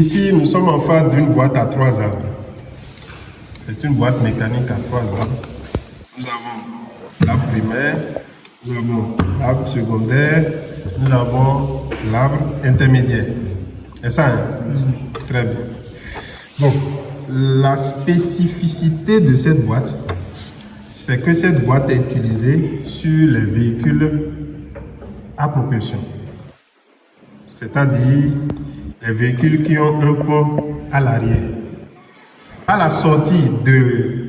Ici, nous sommes en face d'une boîte à 3 arbres. C'est une boîte mécanique à 3 arbres. Nous avons l'arbre primaire, nous avons l'arbre secondaire, nous avons l'arbre intermédiaire. C'est ça, hein? Très bien. Donc, la spécificité de cette boîte, c'est que cette boîte est utilisée sur les véhicules à propulsion. C'est-à-dire les véhicules qui ont un pont à l'arrière. À la sortie de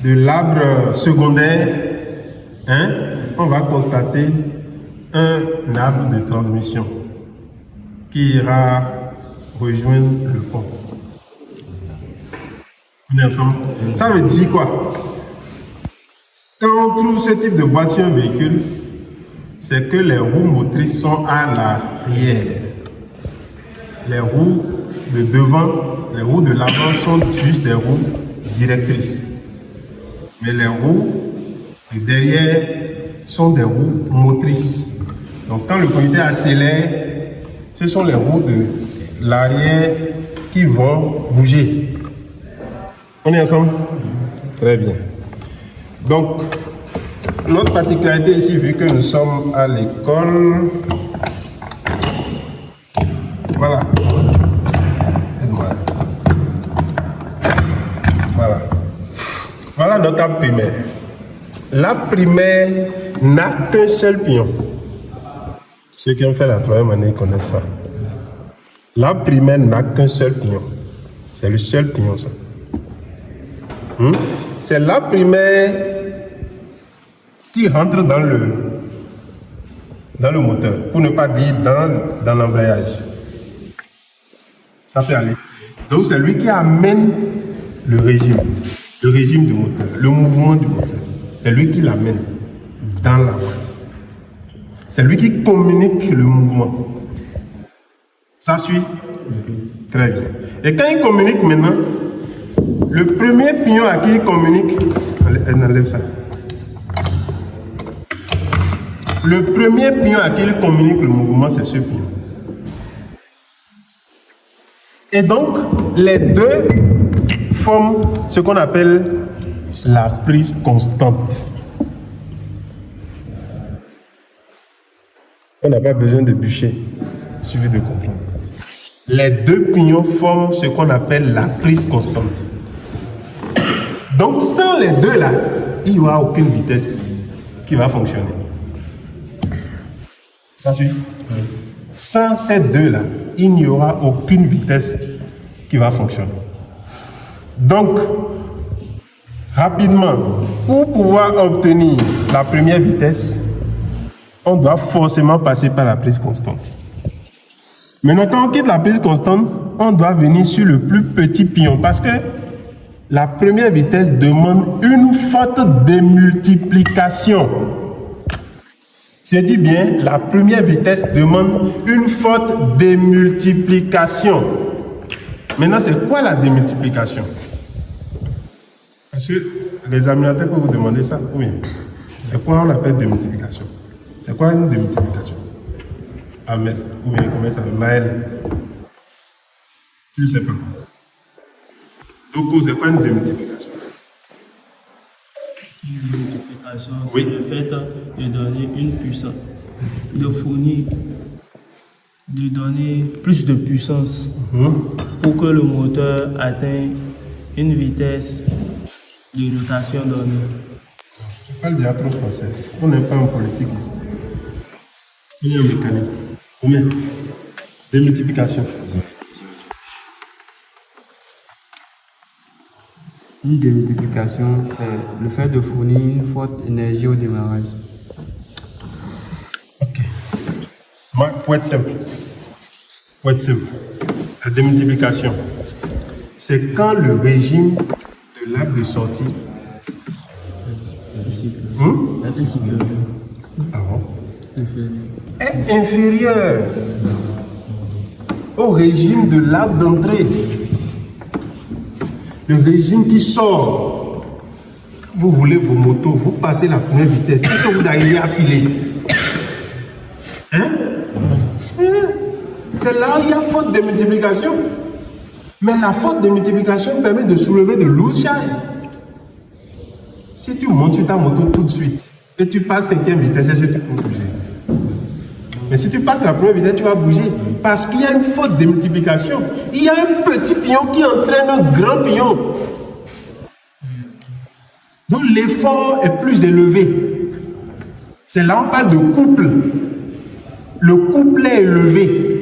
l'arbre secondaire, hein, on va constater un arbre de transmission qui ira rejoindre le pont. On est ensemble? Ça veut dire quoi? Quand on trouve ce type de boîte sur un véhicule, c'est que les roues motrices sont à l'arrière. Les roues de devant, les roues de l'avant sont juste des roues directrices. Mais les roues de derrière sont des roues motrices. Donc quand le conducteur accélère, ce sont les roues de l'arrière qui vont bouger. On est ensemble? Très bien. Donc, notre particularité ici, vu que nous sommes à l'école, voilà. Aide-moi. Voilà. Voilà notre arbre primaire. L'arbre primaire n'a qu'un seul pion. Ceux qui ont fait la 3e année connaissent ça. L'arbre primaire n'a qu'un seul pion. C'est le seul pion, ça. C'est l'arbre primaire qui rentre dans le moteur, pour ne pas dire dans l'embrayage. Ça peut aller. Donc c'est lui qui amène le régime du moteur, le mouvement du moteur. C'est lui qui l'amène dans la boîte. C'est lui qui communique le mouvement. Ça suit? Très bien. Et quand il communique maintenant, le premier pion à qui il communique, elle enlève ça. Le premier pion à qui il communique le mouvement, c'est ce pion. Et donc, les deux forment ce qu'on appelle la prise constante. On n'a pas besoin de bûcher, il suffit de comprendre. Les deux pions forment ce qu'on appelle la prise constante. Donc, sans les deux là, il n'y aura aucune vitesse qui va fonctionner. Ça suit? Sans ces deux là, il n'y aura aucune vitesse qui va fonctionner. Donc, rapidement, pour pouvoir obtenir la première vitesse, on doit forcément passer par la prise constante. Maintenant, quand on quitte la prise constante, on doit venir sur le plus petit pion parce que la première vitesse demande une forte démultiplication. Je dis bien, la première vitesse demande une forte démultiplication. Maintenant, c'est quoi la démultiplication? Parce que les examinateurs peuvent vous demander ça. Oui. C'est quoi on appelle démultiplication? C'est quoi une démultiplication? Ahmed, ou bien comment ça s'appelle? Maël. Tu ne sais pas. Donc, c'est quoi une démultiplication? Une démultiplication, c'est oui. Le fait de donner une puissance, de fournir, de donner plus de puissance pour que le moteur atteigne une vitesse de rotation donnée. Tu parles déjà trop français. On n'est pas en politique ici. On est en mécanique. Combien? Démultiplication. Une démultiplication, c'est le fait de fournir une forte énergie au démarrage. Ok. Pour être simple, la démultiplication, c'est quand le régime de l'arbre de sortie est inférieur au régime de l'arbre d'entrée. Le régime qui sort, quand vous roulez vos motos, vous passez la première vitesse, est-ce que vous arrivez à filer? Hein? C'est là où il y a faute de multiplication. Mais la faute de multiplication permet de soulever de lourdes charges. Si tu montes sur ta moto tout de suite et tu passes 5e vitesse, est-ce que tu peux bouger? Mais si tu passes la première vitesse, tu vas bouger. Parce qu'il y a une faute de multiplication. Il y a un petit pion qui entraîne un grand pion. Donc l'effort est plus élevé. C'est là où on parle de couple. Le couple est élevé.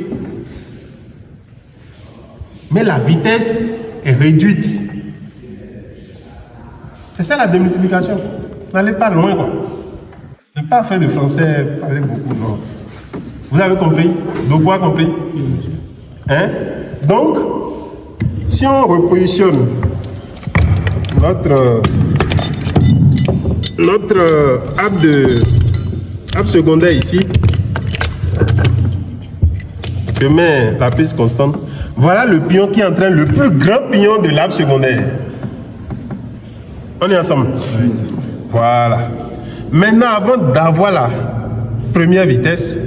Mais la vitesse est réduite. C'est ça la démultiplication. N'allez pas loin, quoi. Ne pas faire de français, parler beaucoup, non. Vous avez compris? Donc, quoi compris? Hein? Donc, si on repositionne notre app secondaire ici, je mets la prise constante. Voilà le pion qui entraîne le plus grand pion de l'app secondaire. On est ensemble? Oui. Voilà. Maintenant, avant d'avoir la première vitesse,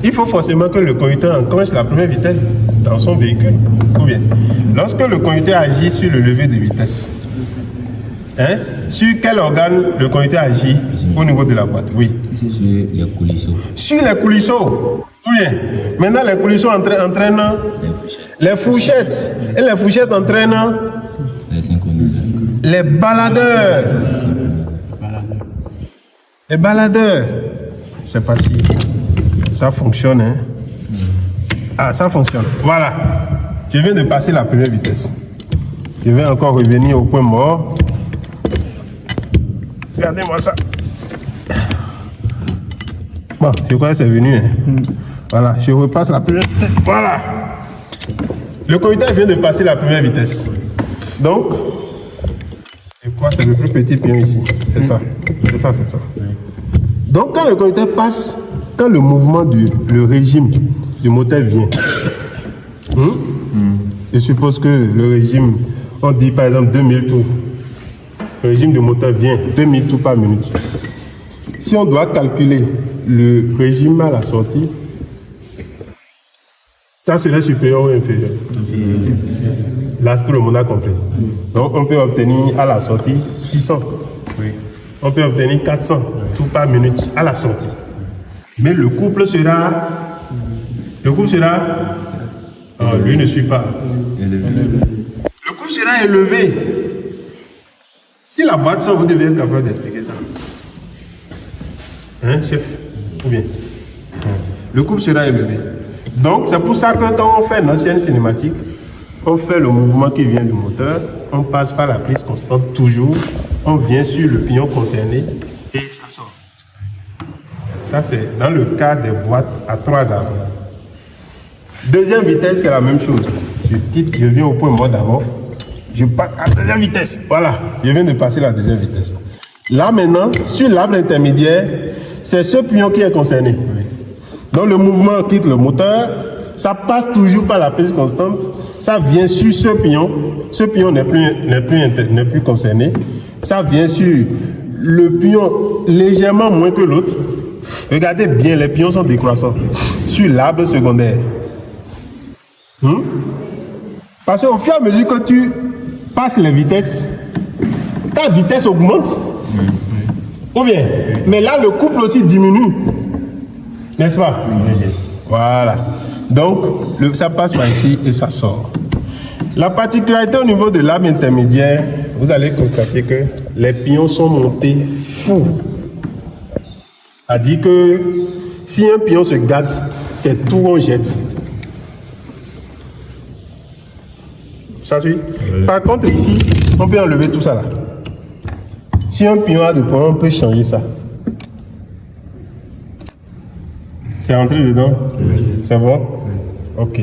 il faut forcément que le conducteur enclenche la première vitesse dans son véhicule. Ou bien, lorsque le conducteur agit sur le levier de vitesse, hein, sur quel organe le conducteur agit au niveau de la boîte? Oui. Sur les coulisseaux. Sur les coulisseaux. Oui. Maintenant, les coulisseaux entraînent les fourchettes. Et les fourchettes entraînent Les synchronisateurs. les baladeurs. Les baladeurs. C'est pas si ça fonctionne, hein? Ah, ça fonctionne. Voilà. Je viens de passer la première vitesse. Je vais encore revenir au point mort. Regardez-moi ça. Bon, je crois que c'est venu, hein? Voilà, je repasse la première vitesse. Voilà. Le conducteur vient de passer la première vitesse. Donc, c'est quoi? C'est le plus petit pion ici. C'est ça. C'est ça, c'est ça. Donc, quand le conducteur passe, quand le mouvement le régime du moteur vient, je suppose que le régime, on dit par exemple 2000 tours. Le régime du moteur vient 2000 tours par minute. Si on doit calculer le régime à la sortie, ça serait supérieur ou inférieur? Là, tout le monde a compris. Donc, on peut obtenir à la sortie 600. Oui. On peut obtenir 400 tours par minute à la sortie. Mais le couple sera... Oh, lui ne suit pas. Le couple sera élevé. Si la boîte sort, vous devez être capable d'expliquer ça. Hein, chef? Ou bien? Le couple sera élevé. Donc, c'est pour ça que quand on fait une ancienne cinématique, on fait le mouvement qui vient du moteur, on passe par la prise constante toujours, on vient sur le pion concerné et ça sort. Ça, c'est dans le cas des boîtes à 3 armes. Deuxième vitesse, c'est la même chose. Je quitte, je viens au point mort d'abord. Je passe à la deuxième vitesse. Voilà, je viens de passer la deuxième vitesse. Là maintenant, sur l'arbre intermédiaire, c'est ce pion qui est concerné. Donc le mouvement quitte le moteur, ça passe toujours par la prise constante, ça vient sur ce pion n'est plus concerné, ça vient sur le pion légèrement moins que l'autre. Regardez bien, les pions sont décroissants sur l'arbre secondaire. Parce qu'au fur et à mesure que tu passes les vitesses, ta vitesse augmente. Ou bien, mais là le couple aussi diminue. N'est-ce pas? Voilà. Donc, ça passe par ici et ça sort. La particularité au niveau de l'arbre intermédiaire, vous allez constater que les pions sont montés fous. C'est-à-dire que si un pion se gâte, c'est tout on jette. Ça suit? Par contre, ici, on peut enlever tout ça là. Si un pion a de points, on peut changer ça. C'est rentré dedans? Oui. C'est bon? Oui. Ok.